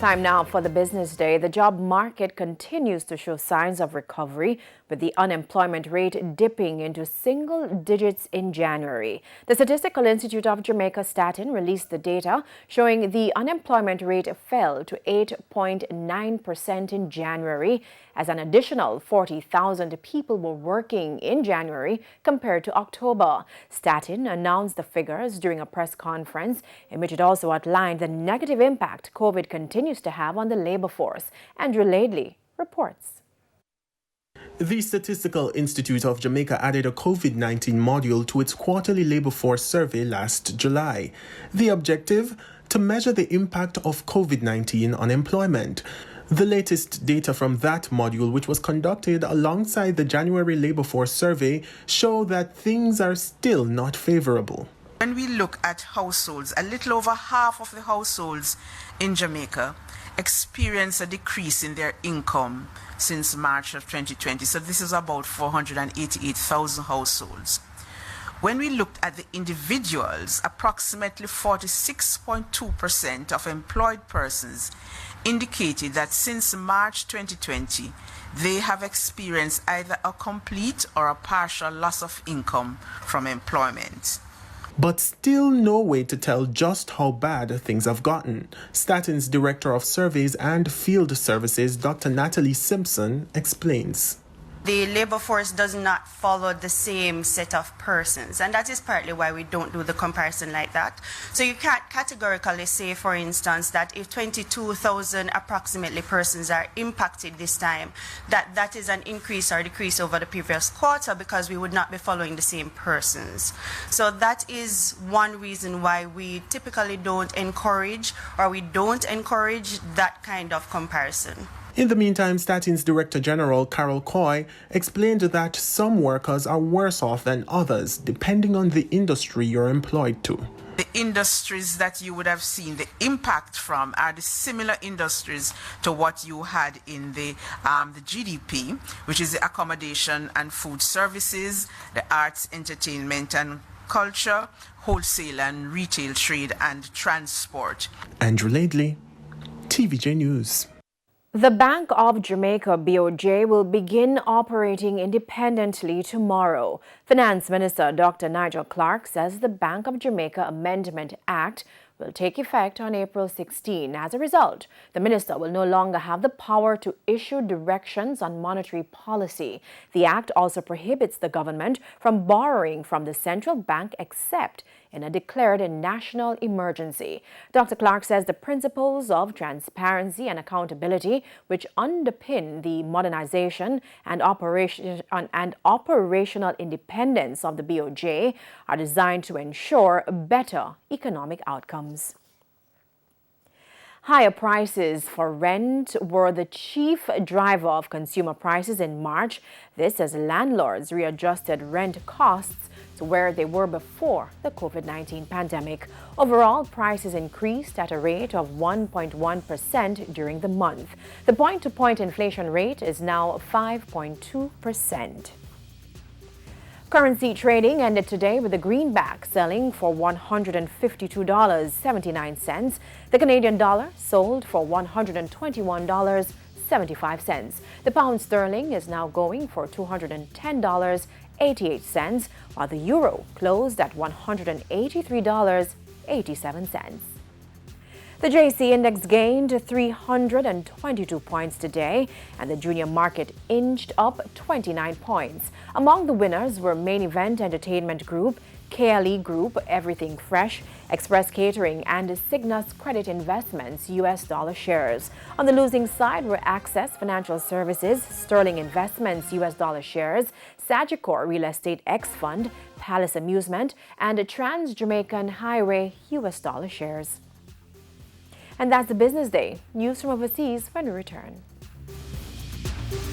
Time now for the business day. The job market continues to show signs of recovery, with the unemployment rate dipping into single digits in January. The Statistical Institute of Jamaica Statin released the data showing the unemployment rate fell to 8.9% in January, as an additional 40,000 people were working in January compared to October. Statin announced the figures during a press conference in which it also outlined the negative impact COVID continues to have on the labor force. Andrew Laidley reports. The Statistical Institute of Jamaica added a COVID-19 module to its quarterly labor force survey last July. The objective? To measure the impact of COVID-19 on employment. The latest data from that module, which was conducted alongside the January labor force survey, show that things are still not favorable. When we look at households, a little over half of the households in Jamaica experience a decrease in their income since March of 2020. So this is about 488,000 households. When we looked at the individuals, approximately 46.2% of employed persons indicated that since March 2020, they have experienced either a complete or a partial loss of income from employment. But still no way to tell just how bad things have gotten. Statin's Director of Surveys and Field Services, Dr. Natalie Simpson, explains. The labor force does not follow the same set of persons, and that is partly why we don't do the comparison like that. So you can't categorically say, for instance, that if 22,000 approximately persons are impacted this time, that is an increase or decrease over the previous quarter, because we would not be following the same persons. So that is one reason why we typically don't encourage that kind of comparison. In the meantime, Statin's Director General, Carol Coy, explained that some workers are worse off than others, depending on the industry you're employed to. The industries that you would have seen the impact from are the similar industries to what you had in the GDP, which is the accommodation and food services, the arts, entertainment and culture, wholesale and retail trade and transport. Andrew Laidley, TVJ News. The Bank of Jamaica, BOJ, will begin operating independently tomorrow. Finance Minister Dr. Nigel Clarke says the Bank of Jamaica Amendment Act will take effect on April 16. As a result, the minister will no longer have the power to issue directions on monetary policy. The act also prohibits the government from borrowing from the central bank except in a declared national emergency. Dr. Clarke says the principles of transparency and accountability, which underpin the modernization and operational independence of the BOJ, are designed to ensure better economic outcomes. Higher prices for rent were the chief driver of consumer prices in March. This as landlords readjusted rent costs to where they were before the COVID-19 pandemic. Overall, prices increased at a rate of 1.1% during the month. The point-to-point inflation rate is now 5.2%. Currency trading ended today with the greenback selling for $152.79. The Canadian dollar sold for $121.75. The pound sterling is now going for $210.88, while the euro closed at $183.87. The JC Index gained 322 points today, and the junior market inched up 29 points. Among the winners were Main Event Entertainment Group, KLE Group, Everything Fresh, Express Catering, and Cygnus Credit Investments US dollar shares. On the losing side were Access Financial Services, Sterling Investments US dollar shares, Sagicor Real Estate X Fund, Palace Amusement, and Trans Jamaican Highway US dollar shares. And that's the business day. News from overseas when we return.